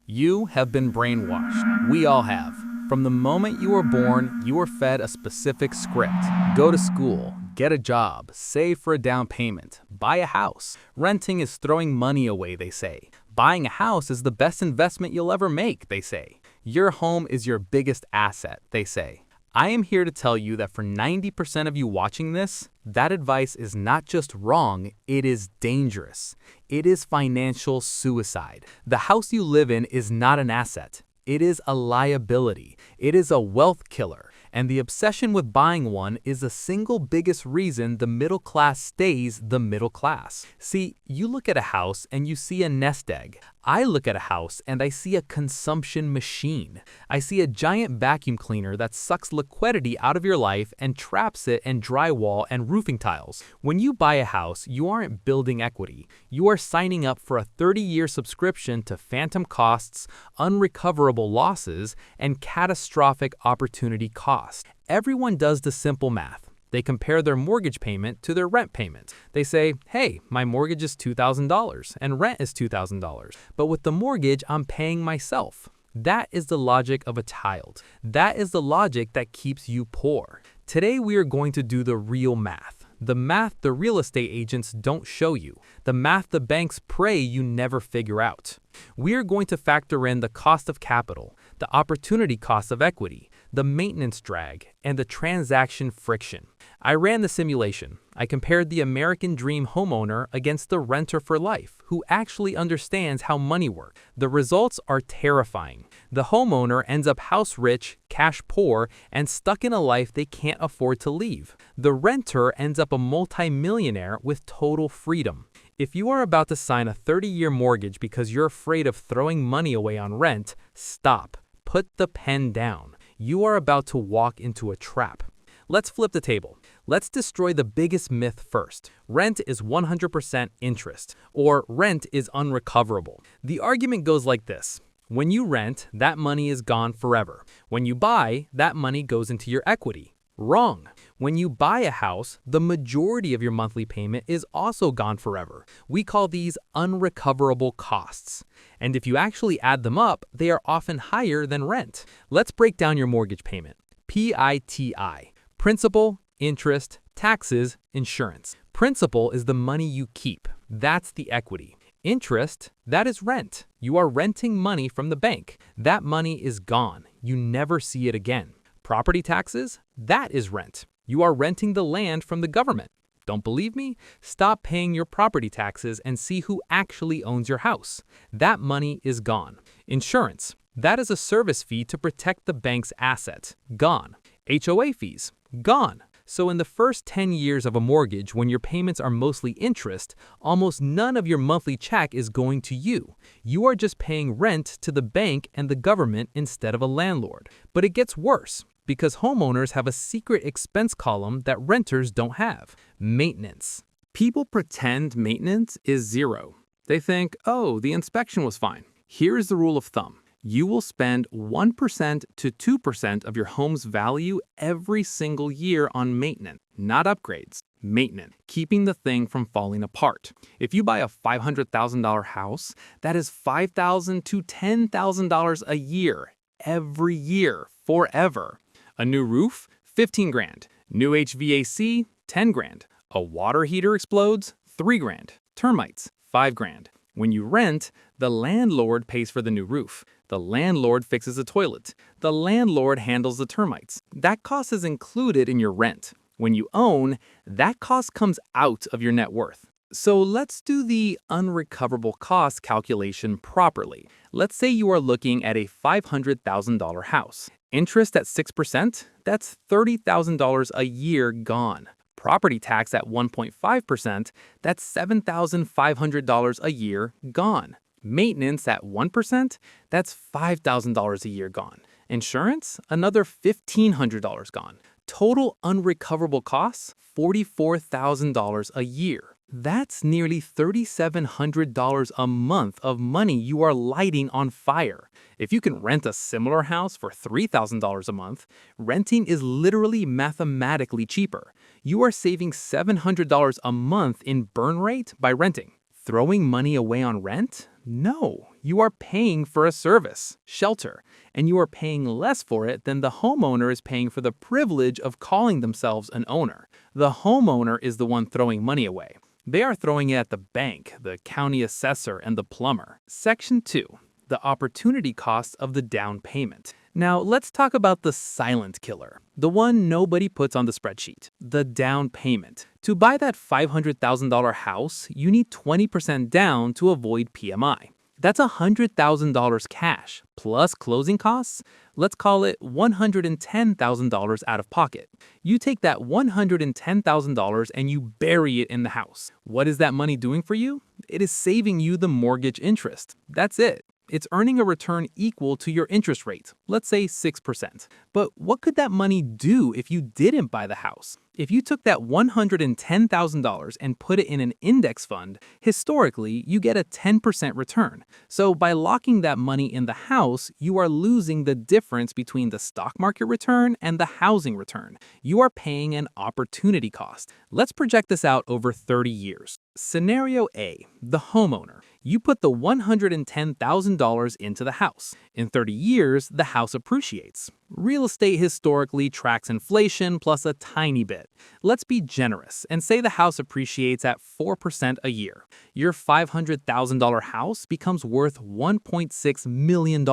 You have been brainwashed. We all have. From the moment you were born, you were fed a specific script. Go to school, get a job, save for a down payment, buy a house. Renting is throwing money away, they say. Buying a house is the best investment you'll ever make, they say. Your home is your biggest asset, they say. I am here to tell you that for 90% of you watching this, that advice is not just wrong, it is dangerous. It is financial suicide. The house you live in is not an asset. It is a liability. It is a wealth killer. And the obsession with buying one is the single biggest reason the middle class stays the middle class. See, you look at a house and you see a nest egg. I look at a house and I see a consumption machine. I see a giant vacuum cleaner that sucks liquidity out of your life and traps it in drywall and roofing tiles. When you buy a house, you aren't building equity. You are signing up for a 30-year subscription to phantom costs, unrecoverable losses, and catastrophic opportunity cost. Everyone does the simple math. They compare their mortgage payment to their rent payment. They say, hey, my mortgage is $2,000 and rent is $2,000, but with the mortgage, I'm paying myself. That is the logic of a child. That is the logic that keeps you poor. Today, we are going to do the real math. The math the real estate agents don't show you. The math the banks pray you never figure out. We are going to factor in the cost of capital, the opportunity cost of equity, the maintenance drag, and the transaction friction. I ran the simulation. I compared the American dream homeowner against the renter for life, who actually understands how money works. The results are terrifying. The homeowner ends up house rich, cash poor, and stuck in a life they can't afford to leave. The renter ends up a multimillionaire with total freedom. If you are about to sign a 30-year mortgage because you're afraid of throwing money away on rent, stop. Put the pen down. You are about to walk into a trap. Let's flip the table. Let's destroy the biggest myth first. Rent is 100% interest, or rent is unrecoverable. The argument goes like this. When you rent, that money is gone forever. When you buy, that money goes into your equity. Wrong. When you buy a house, the majority of your monthly payment is also gone forever. We call these unrecoverable costs. And if you actually add them up, they are often higher than rent. Let's break down your mortgage payment. PITI. Principal, interest, taxes, insurance. Principal is the money you keep. That's the equity. Interest, that is rent. You are renting money from the bank. That money is gone. You never see it again. Property taxes, that is rent. You are renting the land from the government. Don't believe me? Stop paying your property taxes and see who actually owns your house. That money is gone. Insurance, that is a service fee to protect the bank's asset. Gone. HOA fees, gone. So in the first 10 years of a mortgage, when your payments are mostly interest, almost none of your monthly check is going to you. You are just paying rent to the bank and the government instead of a landlord. But it gets worse, because homeowners have a secret expense column that renters don't have. Maintenance. People pretend maintenance is zero. They think, oh, the inspection was fine. Here is the rule of thumb. You will spend 1% to 2% of your home's value every single year on maintenance, not upgrades. Maintenance, keeping the thing from falling apart. If you buy a $500,000 house, that is $5,000 to $10,000 a year, every year, forever. A new roof, 15 grand. New HVAC, 10 grand. A water heater explodes, 3 grand. Termites, 5 grand. When you rent, the landlord pays for the new roof. The landlord fixes the toilet. The landlord handles the termites. That cost is included in your rent. When you own, that cost comes out of your net worth. So let's do the unrecoverable cost calculation properly. Let's say you are looking at a $500,000 house. Interest at 6%, that's $30,000 a year gone. Property tax at 1.5%, that's $7,500 a year gone. Maintenance at 1%, that's $5,000 a year gone. Insurance, another $1,500 gone. Total unrecoverable costs, $44,000 a year. That's nearly $3,700 a month of money you are lighting on fire. If you can rent a similar house for $3,000 a month, renting is literally mathematically cheaper. You are saving $700 a month in burn rate by renting. Throwing money away on rent? No, You are paying for a service, shelter, and you are paying less for it than the homeowner is paying for the privilege of calling themselves an owner. The homeowner is the one throwing money away. They are throwing it at the bank, the county assessor, and the plumber. Section 2. The opportunity cost of the down payment. Now, let's talk about the silent killer, the one nobody puts on the spreadsheet, the down payment. To buy that $500,000 house, you need 20% down to avoid PMI. That's $100,000 cash, plus closing costs. Let's call it $110,000 out of pocket. You take that $110,000 and you bury it in the house. What is that money doing for you? It is saving you the mortgage interest. That's it. It's earning a return equal to your interest rate, let's say 6%. But what could that money do if you didn't buy the house? If you took that $110,000 and put it in an index fund, historically, you get a 10% return. So by locking that money in the house, you are losing the difference between the stock market return and the housing return. You are paying an opportunity cost. Let's project this out over 30 years. Scenario A, the homeowner. You put the $110,000 into the house. In 30 years, the house appreciates. Real estate historically tracks inflation plus a tiny bit. Let's be generous and say the house appreciates at 4% a year. Your $500,000 house becomes worth $1.6 million.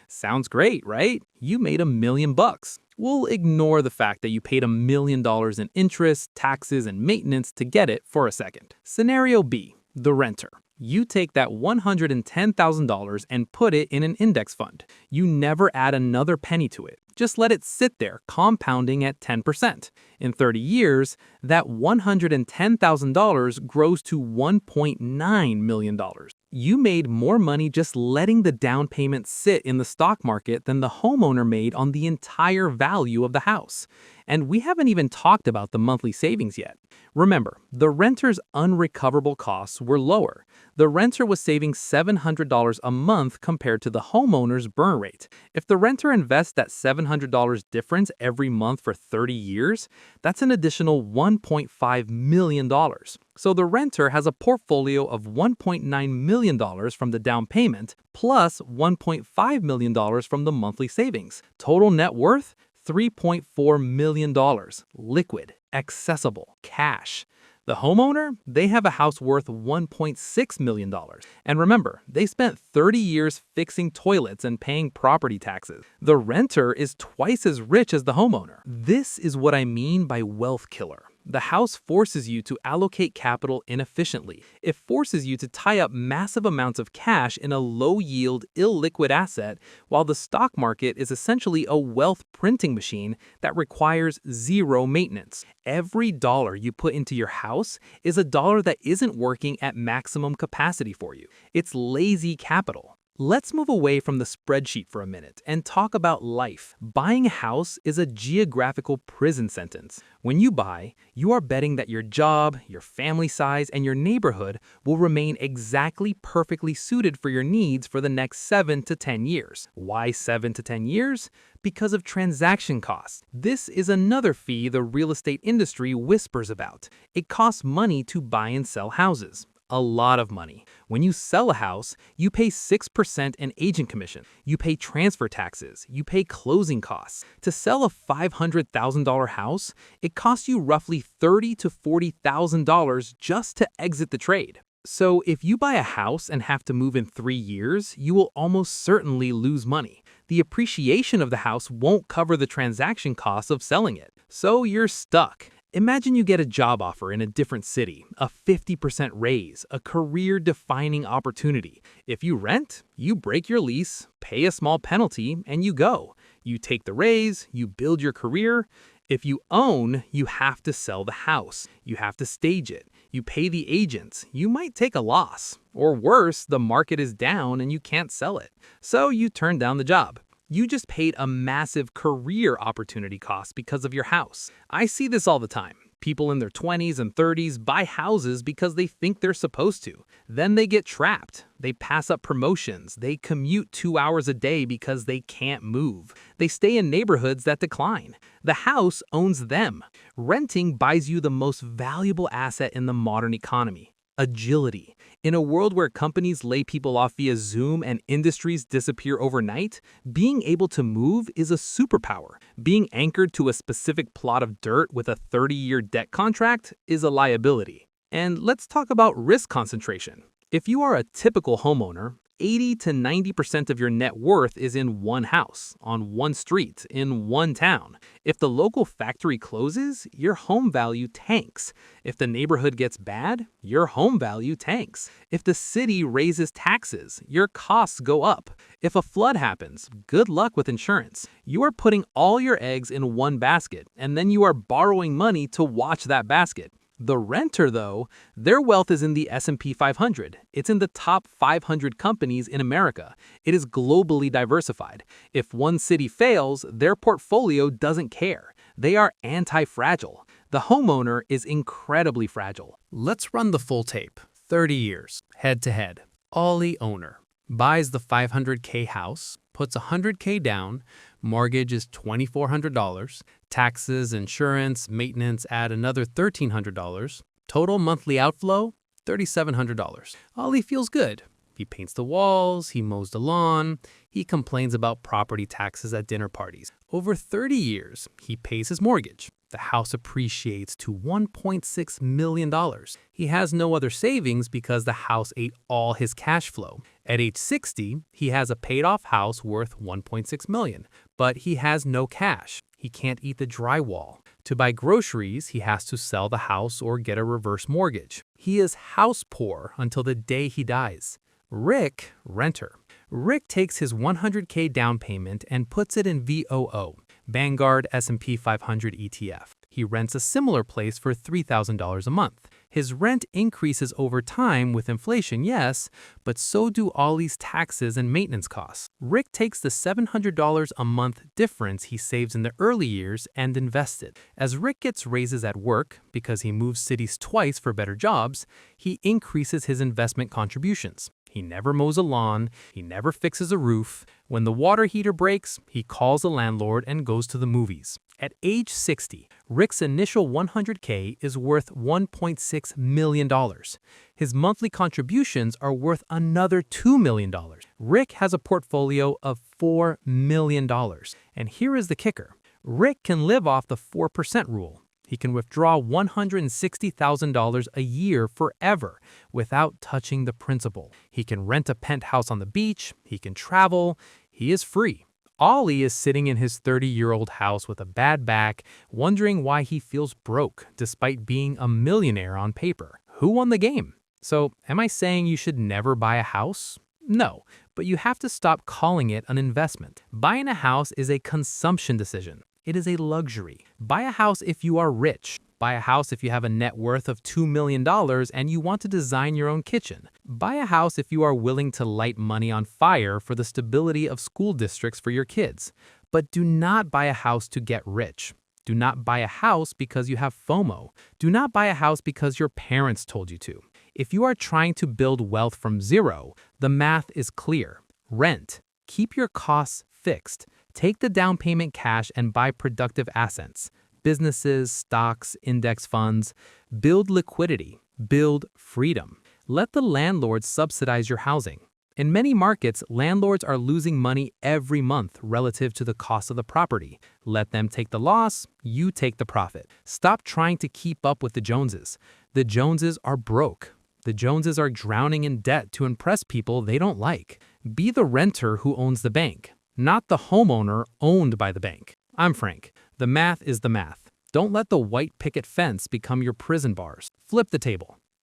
Sounds great, right? You made $1 million. We'll ignore the fact that you paid $1 million in interest, taxes, and maintenance to get it for a second. Scenario B, the renter. You take that $110,000 and put it in an index fund. You never add another penny to it. Just let it sit there, compounding at 10%. In 30 years, that $110,000 grows to $1.9 million. You made more money just letting the down payment sit in the stock market than the homeowner made on the entire value of the house. And we haven't even talked about the monthly savings yet. Remember, the renter's unrecoverable costs were lower. The renter was saving $700 a month compared to the homeowner's burn rate. If the renter invests that $700 difference every month for 30 years, that's an additional $1.5 million. So the renter has a portfolio of $1.9 million from the down payment plus $1.5 million from the monthly savings. Total net worth, $3.4 million. Liquid, accessible, cash. The homeowner, they have a house worth $1.6 million. And remember, they spent 30 years fixing toilets and paying property taxes. The renter is twice as rich as the homeowner. This is what I mean by wealth killer. The house forces you to allocate capital inefficiently. It forces you to tie up massive amounts of cash in a low-yield, illiquid asset, while the stock market is essentially a wealth printing machine that requires zero maintenance. Every dollar you put into your house is a dollar that isn't working at maximum capacity for you. It's lazy capital. Let's move away from the spreadsheet for a minute and talk about life. Buying a house is a geographical prison sentence. When you buy, you are betting that your job, your family size, and your neighborhood will remain exactly perfectly suited for your needs for the next 7 to 10 years. Why 7 to 10 years? Because of transaction costs. This is another fee the real estate industry whispers about. It costs money to buy and sell houses. A lot of money. When you sell a house, you pay 6% in agent commission. You pay transfer taxes. You pay closing costs. To sell a $500,000 house, it costs you roughly $30,000 to $40,000 just to exit the trade. So if you buy a house and have to move in 3 years, you will almost certainly lose money. The appreciation of the house won't cover the transaction costs of selling it. So you're stuck. Imagine you get a job offer in a different city, a 50% raise, a career-defining opportunity. If you rent, you break your lease, pay a small penalty, and you go. You take the raise, you build your career. If you own, you have to sell the house. You have to stage it. You pay the agents. You might take a loss. Or worse, the market is down and you can't sell it. So you turn down the job. You just paid a massive career opportunity cost because of your house. I see this all the time. People in their 20s and 30s buy houses because they think they're supposed to. Then they get trapped. They pass up promotions. They commute 2 hours a day because they can't move. They stay in neighborhoods that decline. The house owns them. Renting buys you the most valuable asset in the modern economy, agility. In a world where companies lay people off via Zoom and industries disappear overnight, being able to move is a superpower. Being anchored to a specific plot of dirt with a 30-year debt contract is a liability. And let's talk about risk concentration. If you are a typical homeowner, 80 to 90% of your net worth is in one house, on one street, in one town. If the local factory closes, your home value tanks. If the neighborhood gets bad, your home value tanks. If the city raises taxes, your costs go up. If a flood happens, good luck with insurance. You are putting all your eggs in one basket, and then you are borrowing money to watch that basket. The renter, though, their wealth is in the S&P 500. It's in the top 500 companies in America. It is globally diversified. If one city fails, their portfolio doesn't care. They are anti-fragile. The homeowner is incredibly fragile. Let's run the full tape. 30 years, head-to-head. Ollie owner. Buys the $500K house, puts $100K down, mortgage is $2,400, taxes, insurance, maintenance add another $1,300, total monthly outflow, $3,700. Ollie feels good. He paints the walls, he mows the lawn, he complains about property taxes at dinner parties. Over 30 years, he pays his mortgage. The house appreciates to $1.6 million. He has no other savings because the house ate all his cash flow. At age 60, he has a paid-off house worth $1.6 million, but he has no cash. He can't eat the drywall. To buy groceries, he has to sell the house or get a reverse mortgage. He is house poor until the day he dies. Rick, renter. Rick takes his $100K down payment and puts it in VOO, Vanguard S&P 500 ETF. He rents a similar place for $3,000 a month. His rent increases over time with inflation, yes, but so do Ollie's taxes and maintenance costs. Rick takes the $700 a month difference he saves in the early years and invests it. As Rick gets raises at work, because he moves cities twice for better jobs, he increases his investment contributions. He never mows a lawn, he never fixes a roof. When the water heater breaks, he calls the landlord and goes to the movies. At age 60, Rick's initial $100K is worth $1.6 million. His monthly contributions are worth another $2 million. Rick has a portfolio of $4 million. And here is the kicker. Rick can live off the 4% rule. He can withdraw $160,000 a year forever without touching the principal. He can rent a penthouse on the beach. He can travel. He is free. Ollie is sitting in his 30-year-old house with a bad back, wondering why he feels broke despite being a millionaire on paper. Who won the game? So, am I saying you should never buy a house? No, but you have to stop calling it an investment. Buying a house is a consumption decision. It is a luxury. Buy a house if you are rich. Buy a house if you have a net worth of $2 million and you want to design your own kitchen. Buy a house if you are willing to light money on fire for the stability of school districts for your kids. But do not buy a house to get rich. Do not buy a house because you have FOMO. Do not buy a house because your parents told you to. If you are trying to build wealth from zero, the math is clear. Rent. Keep your costs fixed. Take the down payment cash and buy productive assets. Businesses, stocks, index funds. Build liquidity. Build freedom. Let the landlord subsidize your housing. In many markets, landlords are losing money every month relative to the cost of the property. Let them take the loss, you take the profit. Stop trying to keep up with the Joneses. The Joneses are broke. The Joneses are drowning in debt to impress people they don't like. Be the renter who owns the bank, not the homeowner owned by the bank. I'm Frank. The math is the math. Don't let the white picket fence become your prison bars. Flip the table.